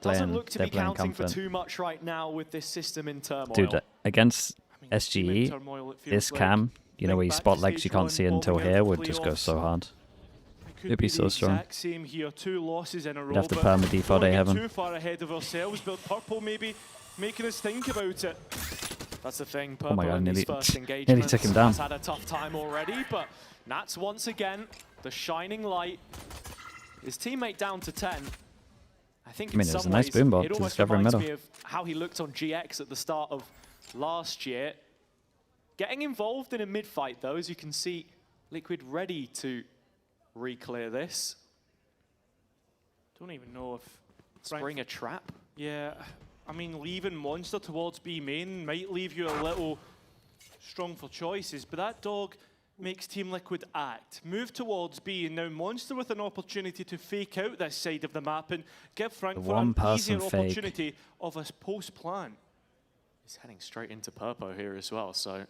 doesn't playing, look to they're be playing counting confident. for too much right now with this system in turmoil. Dude, against SGE, this cam, you know, where you spot legs you can't see until here, would just go so hard. It'd be so strong. Same here, 2 losses in a row. You'd have to perma default A heaven. Too far ahead of ourselves, but Purple maybe making us think about it. That's the thing. Oh my Purple god, in nearly, his first engagement nearly took him down. has had a tough time already, but Nats once again, the shining light. His teammate down to 10. I think in some ways, it almost reminds me of how he looked on GX at the start of last year. Getting involved in a mid-fight though, as you can see, Liquid ready to re-clear this. Don't even know if... Spring a trap? Yeah, I mean, leaving Monster towards B main might leave you a little strong for choices, but that dog makes Team Liquid act. Move towards B, and now Monster with an opportunity to fake out this side of the map and give Frankfurt an easier opportunity of a post-plan. He's heading straight into Purpo here as well, so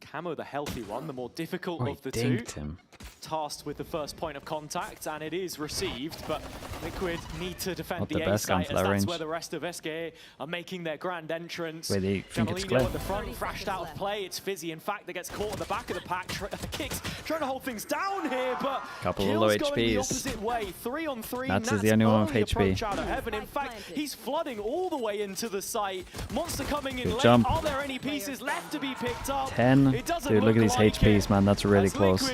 Camo the healthy one, the more difficult of the two. Him. Tasked with the first point of contact, and it is received, but Liquid need to defend the A site, as that's where the rest of SGE are making their grand entrance. Jamalino at the front, thrashed out of play. It's Fizzy, in fact, that gets caught at the back of the pack. Kicks, trying to hold things down here, but couple of low HPs. The opposite way. 3-on-3. Nats is the only one with HP. Out of heaven. In fact, he's flooding all the way into the site. Monster coming in late. Jump. Are there any pieces left to be picked up? 10. Dude, look at these HPs, man. That's really close.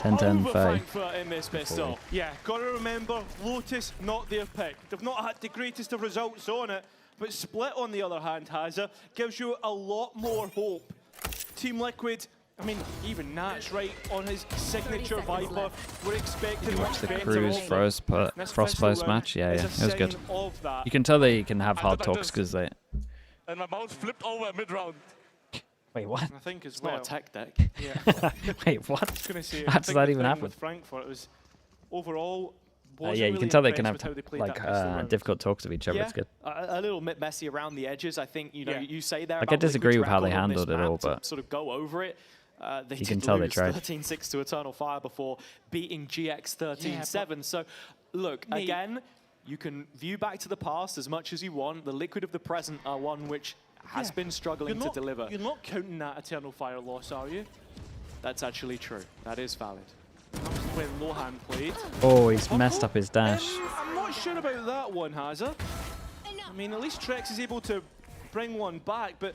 10-10-5. In this pistol. Yeah, gotta remember, Lotus not their pick. They've not had the greatest of results on it, but Split on the other hand gives you a lot more hope. Team Liquid, I mean, even Nats right on his signature Viper. We're expecting watch the Cruise Frostbite match. Yeah, it was good. You can tell they can have hard talks because they. And my mouse flipped over mid-round. Wait, what? I think it's not a tech deck. Yeah. Wait, what? I was gonna say, how does that even happen? With Frankfurt, it was overall. Yeah, you can tell they can have like difficult talks with each other. Yeah, it's good. A little bit messy around the edges. I think you know you say there. Like I disagree with how they handled it all, but sort of go over it. They you can tell they tried. 13-6 to Eternal Fire before beating GX 13-7. So look, again, you can view back to the past as much as you want. The Liquid of the present are one which has been struggling to deliver. You're not counting that Eternal Fire loss, are you? That's actually true. That is valid. That was when Lohan played. Oh, he's messed up his dash. I'm not sure about that one, Hazza. I mean, at least Trex is able to bring one back, but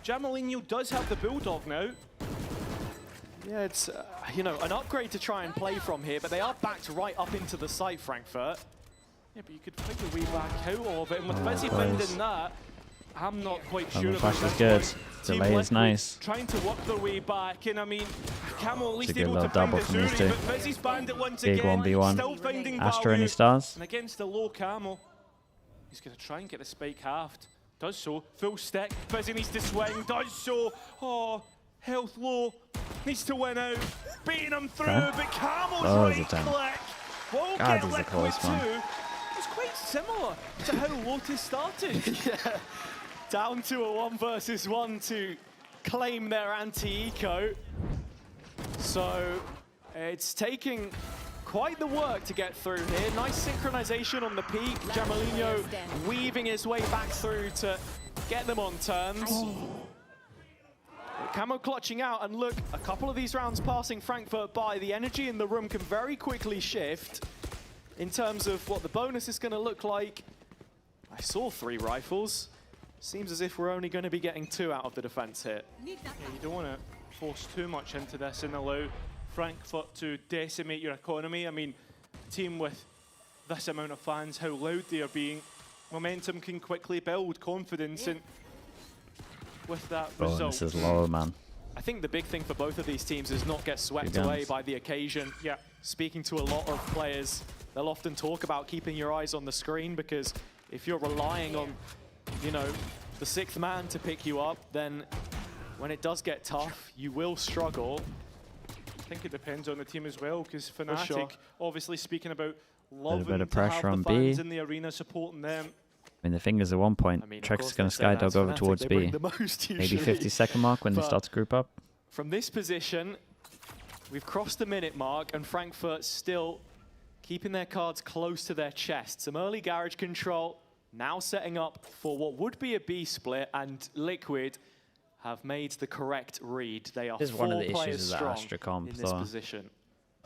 Jamalino does have the Bulldog now. Yeah, it's, you know, an upgrade to try and play from here, but they are backed right up into the site, Frankfurt. Yeah, but you could find your way back out of it, and with Fizzy finding that, I'm not quite sure about this good. One. Delay is nice. Trying to work their way back, and I mean, Camo at least able to double find from these two. but Fizzy's bandit once Big again, 1v1. still finding Astra, value. any stars? And against the low Camo, he's going to try and get the spike halved. Does so. Full stick. Fizzy needs to swing. Does so. Oh, health low. Needs to win out. Beating him through, but Camo's right click. Will get Liquid too. It's quite similar to how Lotus started. Yeah. Down to a 1 versus 1 to claim their anti-eco. So it's taking quite the work to get through here. Nice synchronization on the peak. Jamalino weaving his way back through to get them on terms. Camo clutching out, and look, a couple of these rounds passing Frankfurt by. The energy in the room can very quickly shift in terms of what the bonus is going to look like. I saw 3 rifles. Seems as if we're only going to be getting 2 out of the defense hit. Yeah, you don't want to force too much into this and allow Frankfurt to decimate your economy. I mean, a team with this amount of fans, how loud they are being, momentum can quickly build confidence, and with that result. This is low, man. I think the big thing for both of these teams is not get swept away by the occasion. Yeah. Speaking to a lot of players, they'll often talk about keeping your eyes on the screen, because if you're relying on, you know, the 6th man to pick you up, then when it does get tough, you will struggle. I think it depends on the team as well, because Fnatic, obviously speaking about loving bit of to pressure have on the fans B. in the arena supporting them. I mean, the fingers at one point. Trex is going to skydog over towards B. Maybe 50-second mark when they start to group up. From this position, we've crossed the minute mark, and Frankfurt still keeping their cards close to their chest. Some early garage control. now setting up for what would be a B split, and Liquid have made the correct read. They are 4 one of the players issues of the strong Astra comp, in this though. position.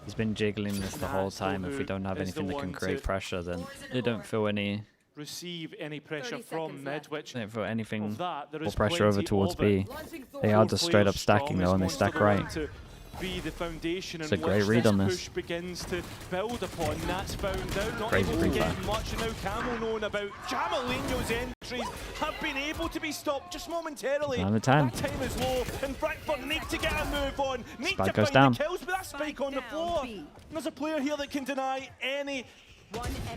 He's been jiggling this the whole time. If we don't have anything that can create pressure, then they don't feel any receive any pressure from mid, which they don't feel anything that, or pressure over towards B. They are just straight up stacking though, and they stack right. Be the foundation it's a great read on this. Push begins to build upon. That's found out. Not Crazy able to get much. And now Camel knowing about Jamalino's entries have been able to be stopped just momentarily. And the time. That time is low, and Frankfurt need to get a move on. Need Spike to goes find down. the kills, but that spike on the floor. And there's a player here that can deny any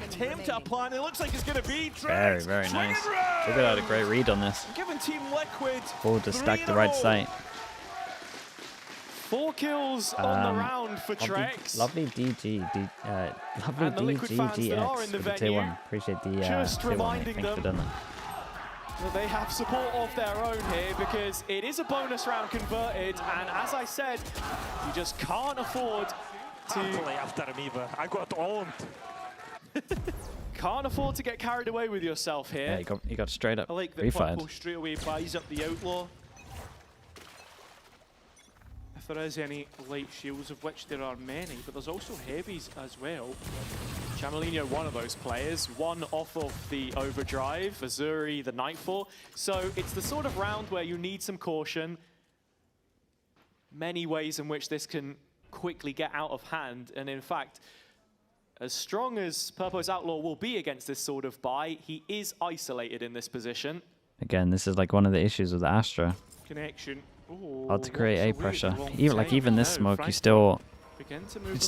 attempt at a plan. It looks like it's going to be very, very nice. Liquid had a great read on this. Giving Team Liquid Forward to stack the right site. 4 kills on the round for Trex. Lovely DG, lovely DGGX for the tier 1. Appreciate the just tier 1. reminding Thanks for them doing that. that they have support of their own here, because it is a bonus round converted, and as I said, you just can't afford to after him either. I got owned. can't afford to get carried away with yourself here. Yeah, he got straight up I like that refired. Purple straight away buys up the outlaw. If there is any light shields, of which there are many, but there's also heavies as well. Jamalino, one of those players, one off of the overdrive, Azuri, the Nightfall. So it's the sort of round where you need some caution. Many ways in which this can quickly get out of hand, and in fact, as strong as Purpo's Outlaw will be against this sort of buy, he is isolated in this position. Again, this is like one of the issues with the Astra. Connection. Ooh, Hard to create A pressure. Even this smoke, you'd still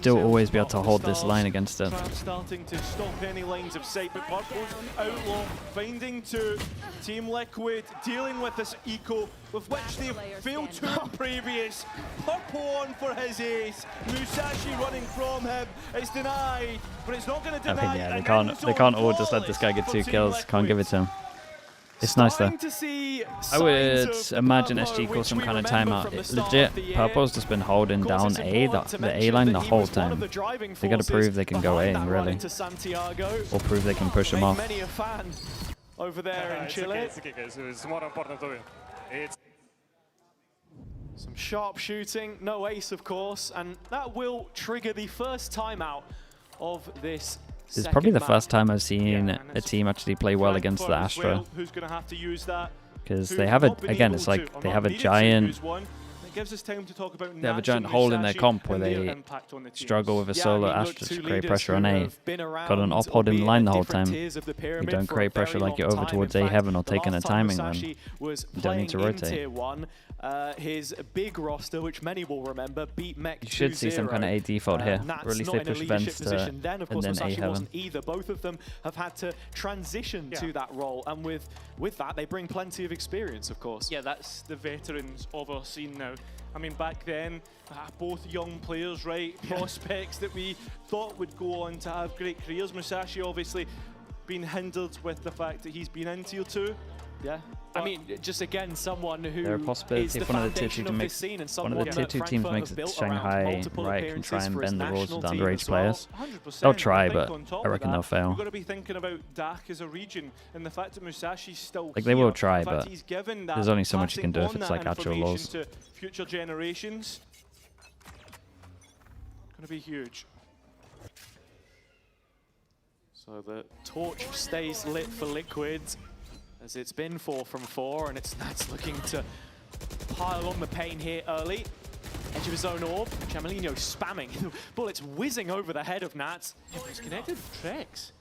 always be able to hold this line against it. Starting to stop any lines of sight, but Purple's Outlaw finding to Team Liquid, dealing with this eco, with which they failed to the previous. Purple on for his ace. Musashi running from him. It's denied, but it's not going to deny. Yeah, they can't all just let this guy get 2 kills. Can't give it to him. It's nice though. I would imagine SGE calls some kind of timeout. Legit, Purple's just been holding down the A line the whole time. They got to prove they can go A, really. Or prove they can push him off. Over there in Chile. It's more important to win. Some sharp shooting, no ace of course, and that will trigger the first timeout of this. This is probably the first time I've seen a team actually play well against the Astra. Because they have again, it's like they have a giant hole in their comp where they struggle with a solo Astra to create pressure on A. Got an op holding the line the whole time. You don't create pressure like you're over towards A heaven or taking a timing then. You don't need to rotate. His big roster, which many will remember, beat Mech 2-0. You should see some kind of A default here, or at least they push vents to and then A heaven. Either. Both of them have had to transition to that role, and with that they bring plenty of experience, of course. Yeah, that's the veterans of our scene now. I mean, back then, both young players, right? Prospects that we thought would go on to have great careers. Musashi obviously been hindered with the fact that he's been in Tier 2. Yeah, I mean, just again, someone who there a possibility if one of the Tier 2 teams makes it Shanghai right and try and bend the rules with underage players. They'll try, but I reckon they'll fail. We've got to be thinking about DAC as a region, and the fact that Musashi's still like they will try, but there's only so much you can do if it's like actual laws. To future generations, going to be huge. So the torch stays lit for Liquid, as it's been 4 from 4, and that's looking to pile on the pain here early. Edge of his own orb, Jamalino spamming, bullets whizzing over the head of Nats. He's connected with Trex.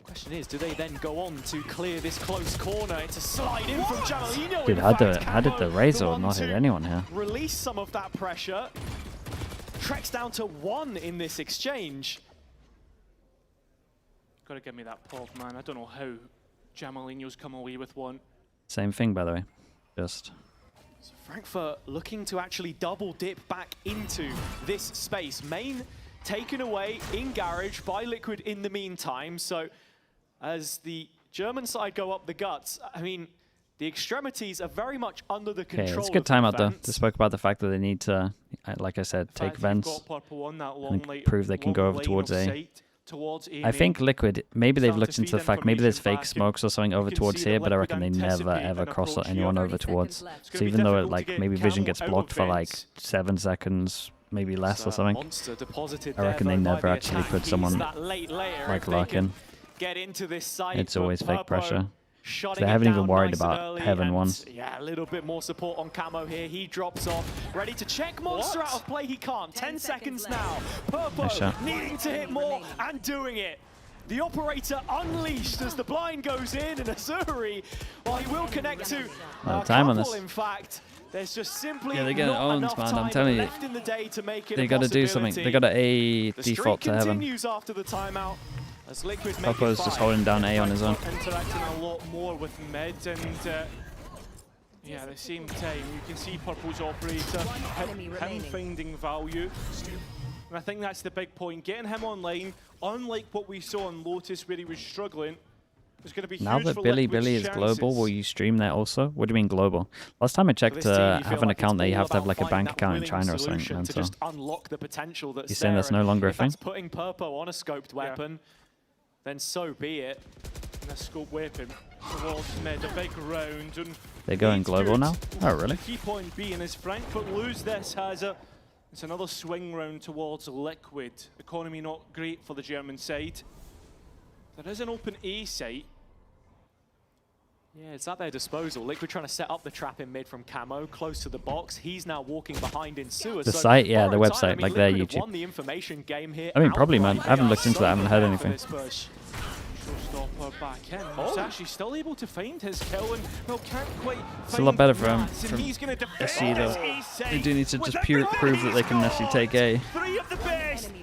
Question is, do they then go on to clear this close corner? It's a slide in from Jamalino. Dude, how did the Razor not hit anyone here? Release some of that pressure. Trex down to 1 in this exchange. Got to give me that pop, man. I don't know how Jamalino's come away with 1. Same thing, by the way. Just. So Frankfurt looking to actually double dip back into this space. Main taken away in garage by Liquid in the meantime. So as the German side go up the guts, I mean, the extremities are very much under the control. It's a good timeout though. They spoke about the fact that they need to, like I said, take vents and prove they can go over towards A. towards EMEA. I think Liquid, maybe they've looked into the fact, maybe there's fake smokes or something over towards here, but I reckon they never ever cross anyone over towards. So even though like maybe vision gets blocked for like 7 seconds, maybe less or something, I reckon they never actually put someone like lock in. It's always fake pressure. So they haven't even worried about Heaven once. Yeah, a little bit more support on Camo here. He drops off, ready to check Monster out of play. He can't. 10 seconds now. Purpo needing to hit more and doing it. The operator unleashed as the blind goes in, and Azuri, well, he will connect to time on this. In fact, there's just simply they're getting owned, man. I'm telling you, they got to do something. They got to A default to Heaven. After the timeout. Purpo's just holding down A on his own. Interacting a lot more with mid, and yeah, at the same time, you can see Purple's operator, him finding value. And I think that's the big point. Getting him online, unlike what we saw on Lotus where he was struggling, was going to be huge. Now that Billy is global, will you stream there also? What do you mean global? Last time I checked, have an account there, you have to have like a bank account in China or something. And so you're saying that's no longer a thing? Putting Purpo on a scoped weapon, then so be it. And a scope weapon towards mid, a big round. And they're going global now? Oh, really? The key point being is Frankfurt lose this has a... It's another swing round towards Liquid. Economy not great for the German side. There is an open A site. Yeah, it's at their disposal. Liquid trying to set up the trap in mid from Camo, close to the box. He's now walking behind in sewer. The site, yeah, the website, like their YouTube. Won the information game here. I mean, probably, man. I haven't looked into that. I haven't heard anything. Showstopper back in. He's actually still able to find his kill, and well, can't quite. It's a lot better for him. From SGE though, they do need to just prove that they can actually take A.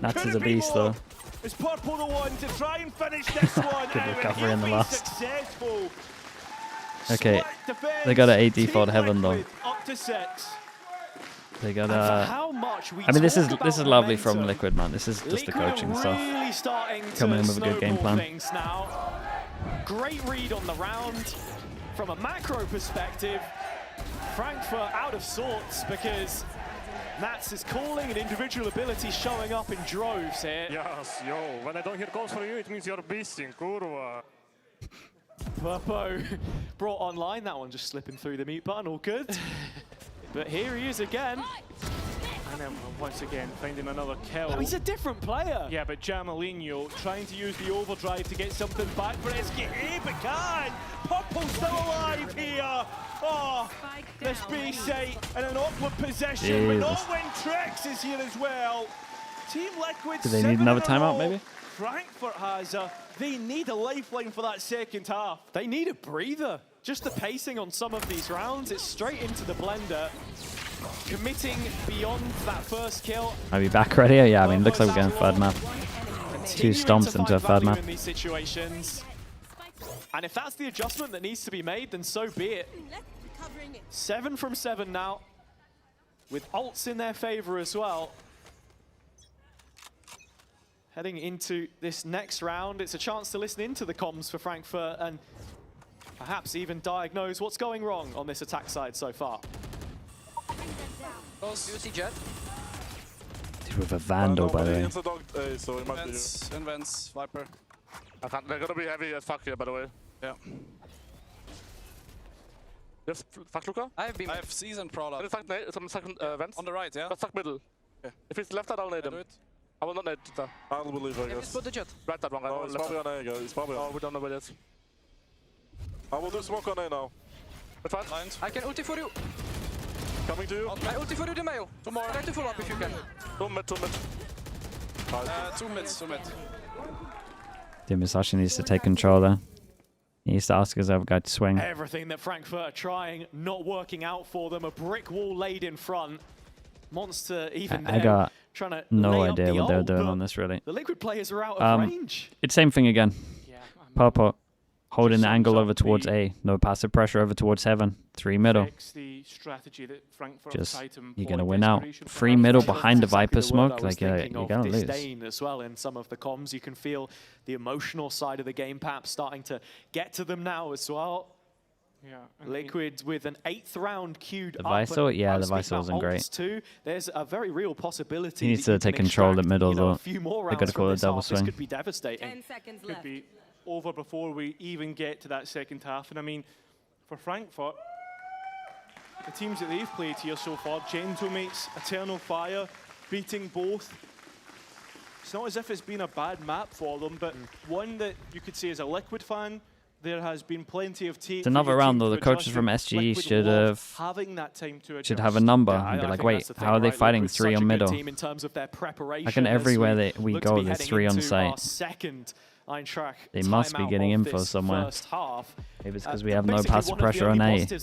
Nats is a beast though. Is Purple the one to try and finish this one? Good recovery in the last. Okay, they got an A default Heaven though. Up to 6. They got I mean, this is lovely from Liquid, man. This is just the coaching stuff. Coming in with a good game plan. Great read on the round. From a macro perspective, Frankfurt out of sorts because Nats is calling and individual ability showing up in droves here. Yes, yo, when I don't hear calls for you, it means you're beasting, kurwa. Purpo brought online, that one just slipping through the mute button, all good. But here he is again. And then once again finding another kill. Oh, he's a different player. Yeah, but Jamalino trying to use the overdrive to get something back for SGE, but can! Purple's still alive here! Oh, this B site in an awkward position, but not when Trex is here as well. Team Liquid. Do they need another timeout maybe? Frankfurt has they need a lifeline for that second half. They need a breather. Just the pacing on some of these rounds, it's straight into the blender. Committing beyond that first kill. Are we back ready? Yeah, I mean, looks like we're going third map. 2 stomps into a third map. In these situations. And if that's the adjustment that needs to be made, then so be it. 7 from 7 now, with ults in their favor as well. Heading into this next round, it's a chance to listen into the comms for Frankfurt and perhaps even diagnose what's going wrong on this attack side so far. Dude, with a Vandal, by the way. Invents, Viper. They're gonna be heavy as fuck here, by the way. Yeah. You have fuck Luca? I have seasoned product. It's on the second vents. On the right, yeah? Let's fuck middle. Okay. If it's left side, I'll nade him. I will not nade that. I will believe, I guess. Just put the jet. Right that one. No, it's probably on A, guys. It's probably on. Oh, we don't know where it is. I will do smoke on A now. It's fine. I can ulti for you. Coming to you. I ulti for you, the mail. Tomorrow. Try to follow up if you can. 2 mid, 2 mid. 2 mid. Dude, Musashi needs to take control there. He needs to ask his other guy to swing. Everything that Frankfurt are trying, not working out for them. A brick wall laid in front. Monster even I got trying to no idea what they're doing on this, really. The Liquid players are out of range. It's same thing again. Yeah, Purple holding the angle over towards A. No passive pressure over towards Heaven. 3 middle. The strategy that Frankfurt just, you're going to win out. 3 middle behind the Viper smoke. Like, you're going to lose. Disdain as well in some of the comms. You can feel the emotional side of the game perhaps starting to get to them now as well. Yeah. Liquid with an 8th round queued The up. Visor? Yeah, the Visor wasn't great. Too. There's a very real possibility. He needs to take control at middle, though. They got to call a double swing. This could be devastating. 10 seconds Could left. be over before we even get to that second half. And I mean, for Frankfurt, the teams that they've played here so far, Gentlemates, Eternal Fire, beating both. It's not as if it's been a bad map for them, but one that you could say as a Liquid fan, there has been plenty of tape. It's another round, though. The coaches from SGE should have a number and be like, wait, how are they fighting 3 on middle? How can everywhere we go, there's 3 on site? Second EINTRACHT. They must be getting info somewhere. Maybe it's because we have no passive pressure on A. They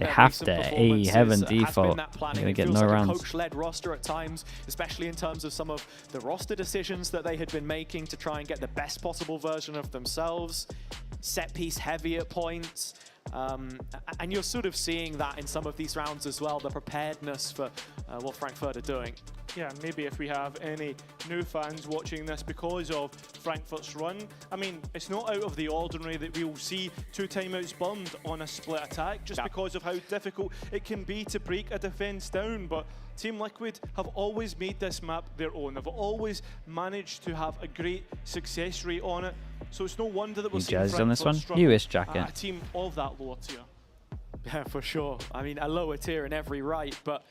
have to. A, heaven default. They're going to get no rounds. Coach-led roster at times, especially in terms of some of the roster decisions that they had been making to try and get the best possible version of themselves. Set piece heavy at points. And you're sort of seeing that in some of these rounds as well, the preparedness for what Frankfurt are doing. Yeah, maybe if we have any new fans watching this because of Frankfurt's run, I mean, it's not out of the ordinary that we'll see 2 timeouts burned on a split attack just because of how difficult it can be to break a defense down. But Team Liquid have always made this map their own. They've always managed to have a great success rate on it. So it's no wonder that we're seeing Frankfurt on this one. struggle, US jacket. a team of that lower tier. Yeah, for sure. I mean, a lower tier in every right, but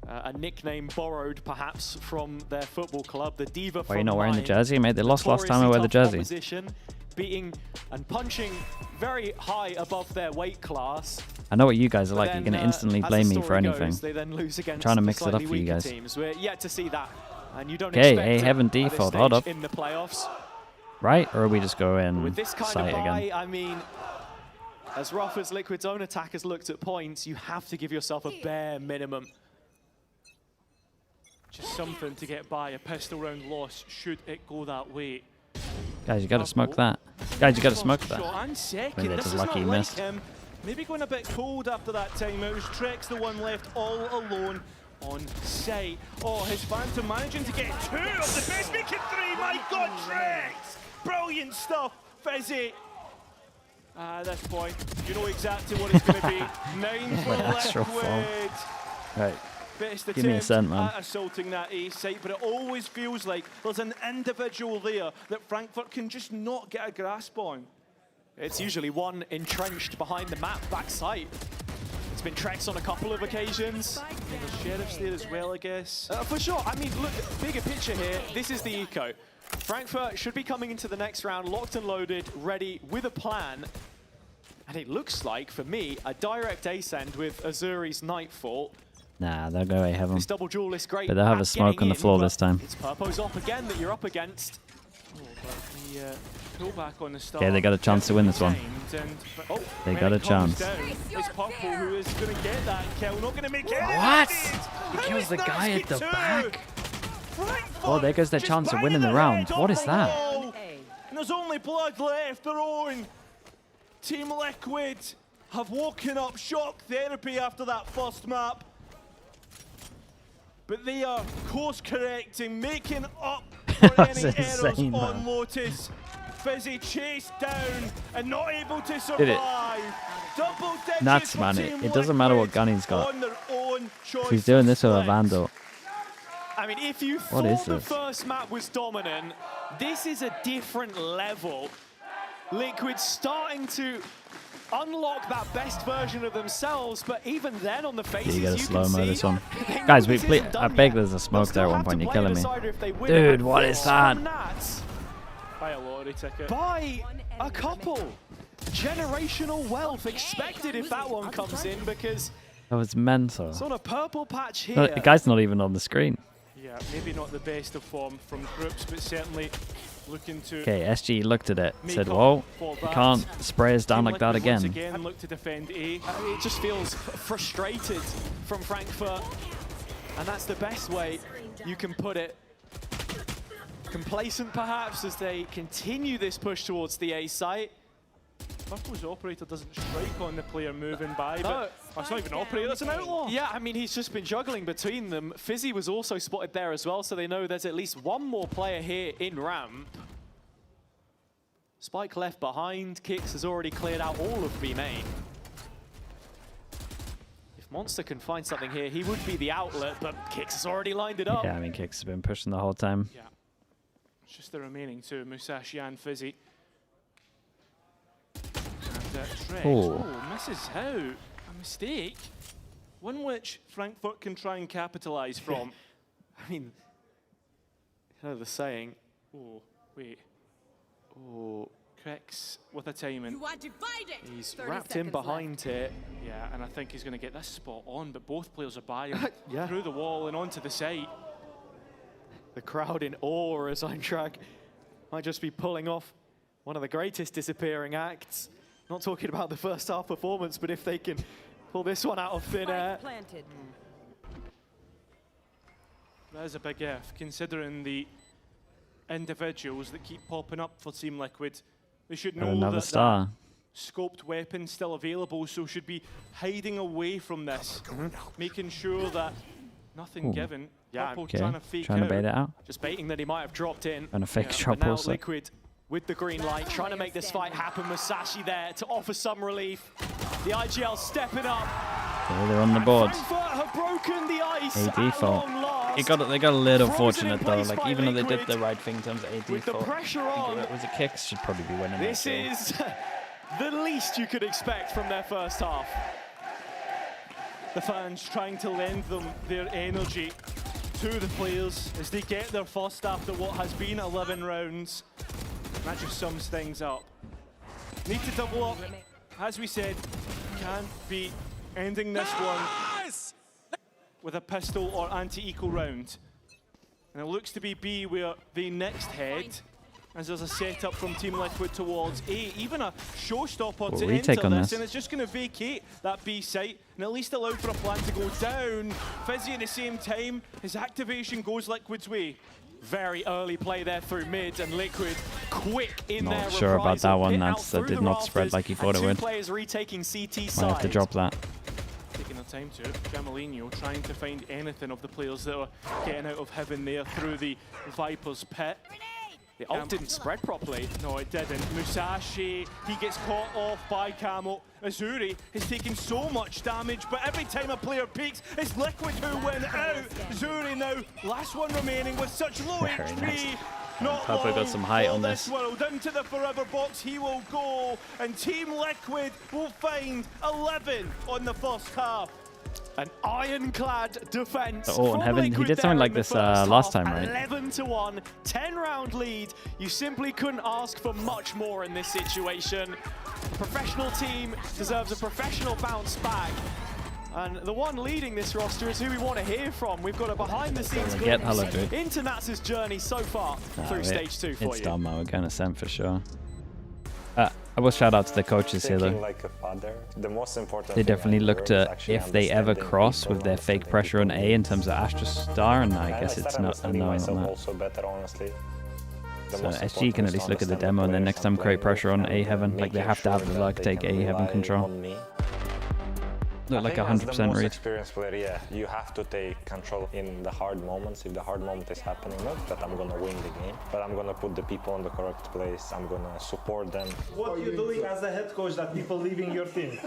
a nickname borrowed perhaps from their football club, the Diva. Why are you not wearing the jersey, mate? They lost last time I wear the jersey. Beating and punching very high above their weight class. I know what you guys are like. You're going to instantly blame me for anything. They then lose against trying to mix it up for you guys. Teams. We're yet to see that, and you don't okay, expect A heaven default. Hold up. In the playoffs. Right, or we just go in with this kind sight of buy, again? I mean, as rough as Liquid's own attack has looked at points, you have to give yourself a bare minimum. Just something to get by a pistol round loss should it go that way. Guys, you got to smoke that. Guys, you got to smoke that. And second, Maybe this that's is lucky not he missed. like him. Maybe going a bit cold after that timeout. Trekk's the one left all alone on site. Oh, his Phantom managing to get 2 of the best, making 3. My God, Trekk's! Brilliant stuff, Fizzy. At this point, you know exactly what it's going to be. 9 for Liquid. Right. Best Give me a cent, man. at assaulting that A site, but it always feels like there's an individual there that Frankfurt can just not get a grasp on. It's usually one entrenched behind the map, back site. It's been Trekk's on a couple of occasions. And the Sheriff's there as well, I guess. For sure. I mean, look, bigger picture here. This is the eco. Frankfurt should be coming into the next round locked and loaded, ready with a plan. And it looks like, for me, a direct ascend with Azuri's Nightfall. Nah, they'll go A heaven. This double duel is great. But they'll have a smoke on the floor this time. It's Purpo's op again that you're up against. Oh, but the pullback on the start. Okay, they got a chance to win this one. Oh, They got a chance. It's Purple who is going to get that kill. Not going to make it. What? He kills the guy at the back. Oh, there goes their chance of winning the round. What is that? And there's only blood left. Their own Team Liquid have woken up shock therapy after that first map. But they are course correcting, making up for any errors on Lotus. Fizzy chased down and not able to survive. Double digits. Nuts, man. It doesn't matter what gun he's got. He's doing this with a Vandal. I mean, if you thought the first map was dominant, this is a different level. Liquid starting to unlock that best version of themselves, but even then on the faces you gotta can slow-mo see this one. Guys, I beg there's a smoke there at one point. You're killing me. Dude, what is that? Buy a lottery ticket. Buy a couple. Generational wealth expected if that one comes in, because that was mental. it's on a purple patch here. No, the guy's not even on the screen. Yeah, maybe not the best of form from groups, but certainly looking to. Okay, SGE looked at it, said, "Whoa, you can't spray us down like that again." Again, look to defend A. It just feels frustrated from Frankfurt, and that's the best way you can put it. Complacent, perhaps, as they continue this push towards the A site. Purple's operator doesn't strike on the player moving by, but that's not even an operator, that's an outlaw. Yeah, I mean, he's just been juggling between them. Fizzy was also spotted there as well, so they know there's at least one more player here in ramp. Spike left behind. Kix has already cleared out all of B main. If Monster can find something here, he would be the outlet, but Kix has already lined it up. Yeah, I mean, Kix has been pushing the whole time. Yeah. It's just the remaining two, Musashi and Fizzy. And Oh, misses out. A mistake. One which Frankfurt can try and capitalise from. I mean, you know the saying. Oh, wait. Oh, Krex with a timing. You are divided. He's wrapped in behind here. Yeah, and I think he's going to get this spot on, but both players are by him yeah. through the wall and onto the site. The crowd in awe as EINTRACHT might just be pulling off one of the greatest disappearing acts. Not talking about the first half performance, but if they can pull this one out of thin air. That is a big if, considering the individuals that keep popping up for Team Liquid. They should know another star. Scoped weapon still available, so should be hiding away from this, making sure that nothing given. Yeah, okay. Trying to bait it out. Just baiting that he might have dropped in. And a fake drop now also. Liquid with the green light, trying to make this fight happen. Musashi there to offer some relief. The IGL stepping up. Okay, they're on the board. Frankfurt have broken the ice A default. They got a little fortunate though. Like even though they did the right thing in terms of A default. With the pressure on. It was a Kix should probably be winning. This is the least you could expect from their first half. The fans trying to lend them their energy to the players as they get their first after what has been 11 rounds. That just sums things up. Need to double up. As we said, can't be ending this one with a pistol or anti-eco round. And it looks to be B where they next head, as there's a setup from Team Liquid towards A. Even a showstopper to enter this, and it's just going to vacate that B site and at least allow for a plan to go down. Fizzy at the same time, his activation goes Liquid's way. Very early play there through mid, and Liquid quick in there. Not sure about that one. That did not spread like he thought it would. Players retaking CT might have to drop that. Taking their time to Gamalino trying to find anything of the players that are getting out of heaven there through the Viper's pit. The ult didn't spread properly. No, it didn't. Musashi, he gets caught off by Camel. Azuri has taken so much damage, but every time a player peaks, it's Liquid who win out. Azuri now, last one remaining with such low HP. Nice. Not Papa got some height on this. World. Into the forever box he will go, and Team Liquid will find 11 on the first half. An ironclad defense. Oh, and Heaven, he did something like this last time, right? 11-1, 10-round lead. You simply couldn't ask for much more in this situation. Professional team deserves a professional bounce back. And the one leading this roster is who we want to hear from. We've got a behind-the-scenes glimpse into Nats's journey so far through stage 2 for you. It's dumb, we're going to send for sure. I will shout out to the coaches here though. Like a father, the most important they definitely looked at if they ever cross with their fake pressure on A in terms of Astra Star, and I guess it's not a no on that. Also better, honestly. So SGE can at least look at the demo and then next time create pressure on A Heaven. Like they have to have the luck take A Heaven control. Look like 100% read. Experienced player, yeah, you have to take control in the hard moments. If the hard moment is happening, not that I'm gonna win the game, but I'm gonna put the people in the correct place. I'm gonna support them. What are you doing as a head coach that people leaving your team?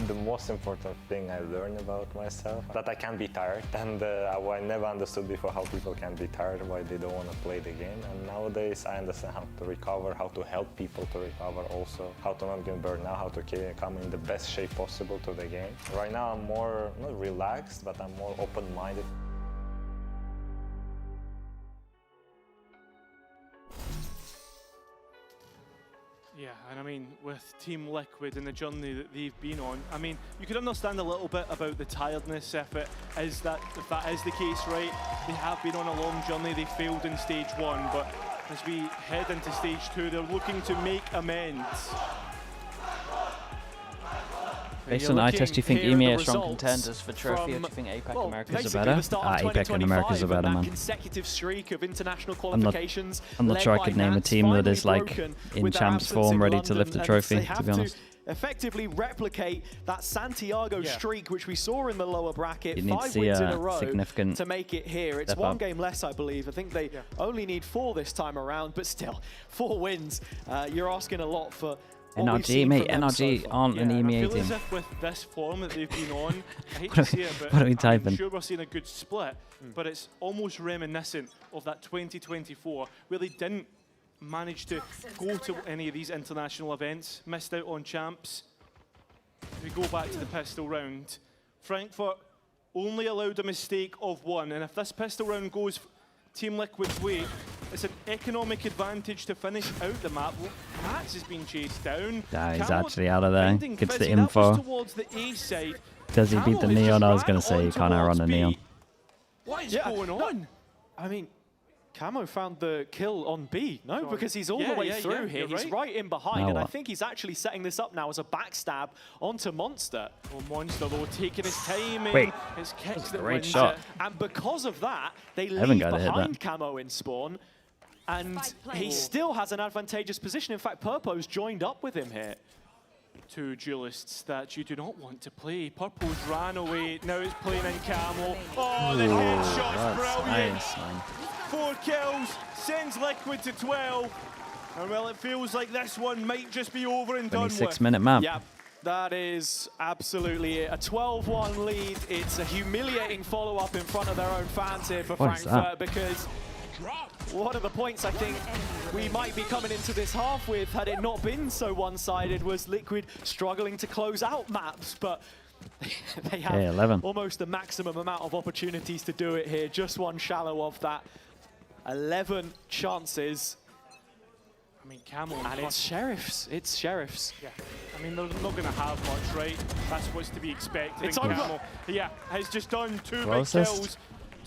The most important thing I learned about myself, that I can be tired, and I never understood before how people can be tired, why they don't want to play the game, and nowadays I understand how to recover, how to help people to recover also, how to not get burned out, how to come in the best shape possible to the game. Right now I'm more, not relaxed, but I'm more open-minded. Yeah, and I mean, with Team Liquid and the journey that they've been on, I mean, you could understand a little bit about the tiredness if it is that, if that is the case, right? They have been on a long journey, they failed in stage 1, but as we head into stage 2, they're looking to make amends. Based on eye test, do you think EMEA are strong contenders for trophy, or do you think APAC Americas are better? APAC and Americas are better, man. Consecutive streak of international I'm not sure I could name a team that is like in champs form, ready to lift the trophy, to be honest. effectively replicate that Santiago streak which we saw in the lower bracket. You need to 5 see wins in a a row significant to make it here. It's step one up. game less, I believe. I think they only need 4 this time around, but still, 4 wins. You're asking a lot for NRG, mate. NRG aren't an EMEA I feel team. as if with this form that they've been on, I hate What to are say we- it, but what are we I'm typing? sure we're seeing a good split, but it's almost reminiscent of that 2024 where they didn't manage to go to any of these international events, missed out on champs. If we go back to the pistol round, Frankfurt only allowed a mistake of 1, and if this pistol round goes Team Liquid's way, it's an economic advantage to finish out the map. Well, Mats has been chased down. Nah, he's Camel actually out of there. finding Gets the Fizzy, that was info. towards the A side. Does he beat the Camel has Neon? just I was going ran to say you on can't outrun towards a B. Neon. What is Yeah, going no, on? I mean, Camo found the kill on B. No, Sorry. because he's all Yeah, the way yeah, through yeah, here. you're He's right. right in behind, Now and I what? think he's actually setting this up now as a backstab onto Monster. Well, Monster, though, taking his time in. Wait. It's kicks that Great wins shot. it. And because of that, they haven't leave got to hit behind Camo in spawn. And he still has an advantageous position. In fact, Purpo's joined up with him here. 2 duelists that you do not want to play. Purple's ran away, now it's playing in Camel. Oh, the headshot's brilliant. Nice, man. 4 kills, sends Liquid to 12. And well, it feels like this one might just be over and done with. 26-minute map. Yeah, that is absolutely it. A 12-1 lead. It's a humiliating follow-up in front of their own fans here for What is Frankfurt that? because one of the points I think we might be coming into this half with, had it not been so one-sided, was Liquid struggling to close out maps, but they have 11. almost the maximum amount of opportunities to do it here. Just one shallow of that. 11 chances. I mean, Camel. And it's Sheriffs. It's Sheriffs. Yeah. I mean, they're not going to have much, right? That's what's to be expected. It's And over. Camel, yeah, has just done 2 big Closest. kills.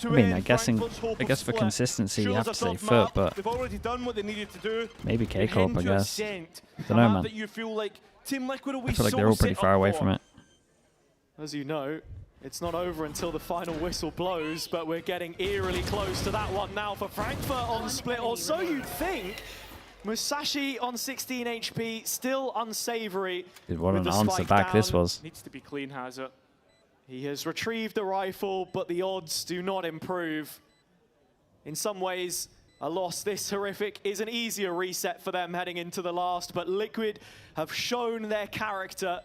I mean, I guess for consistency you have to say Foot, but they've already done what they needed to do. maybe K-Corp, I guess. Don't Dunno, man. That you feel like Team Liquid will be I feel like so they're all pretty set far up away for. from it. As you know, it's not over until the final whistle blows, but we're getting eerily close to that one now for Frankfurt on split, or so you'd think. Musashi on 16 HP, still unsavory. Dude, what with an the answer spike back this down. was. Needs to be clean, has it? He has retrieved the rifle, but the odds do not improve. In some ways, a loss this horrific is an easier reset for them heading into the last, but Liquid have shown their character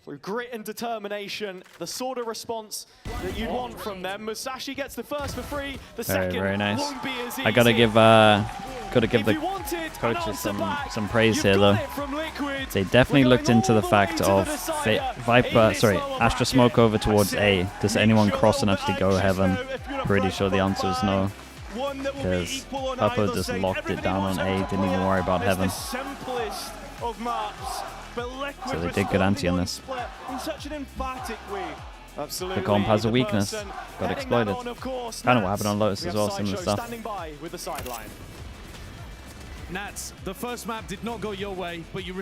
through grit and determination, the sort of response that you'd want from them. Musashi gets the first for free, the second Very nice. won't be as easy. I gotta give If the you wanted an coaches answer back, some praise you've here got though. it from Liquid. They definitely We're looked going into all the way fact to of the decider Viper, in this sorry, lower Astra bracket. Smoke over towards I A. said, Does make anyone sure cross all enough to the go anxious heaven? now if you're a Pretty sure the Frankfurt answer is fan. no. One that will be Because equal on Purple either just side. locked it Everybody down wants on out A, to didn't even play worry it. about It's heaven. the simplest of maps, but Liquid So they did good ante on responding this. split in such an emphatic way. Absolutely. The comp has a The weakness. person Got heading exploited. that on, of course, Kinda what Nats. happened on Lotus We as have well, similar Sideshow stuff. standing by with the sideline. Nats, the first map did not go your way, but you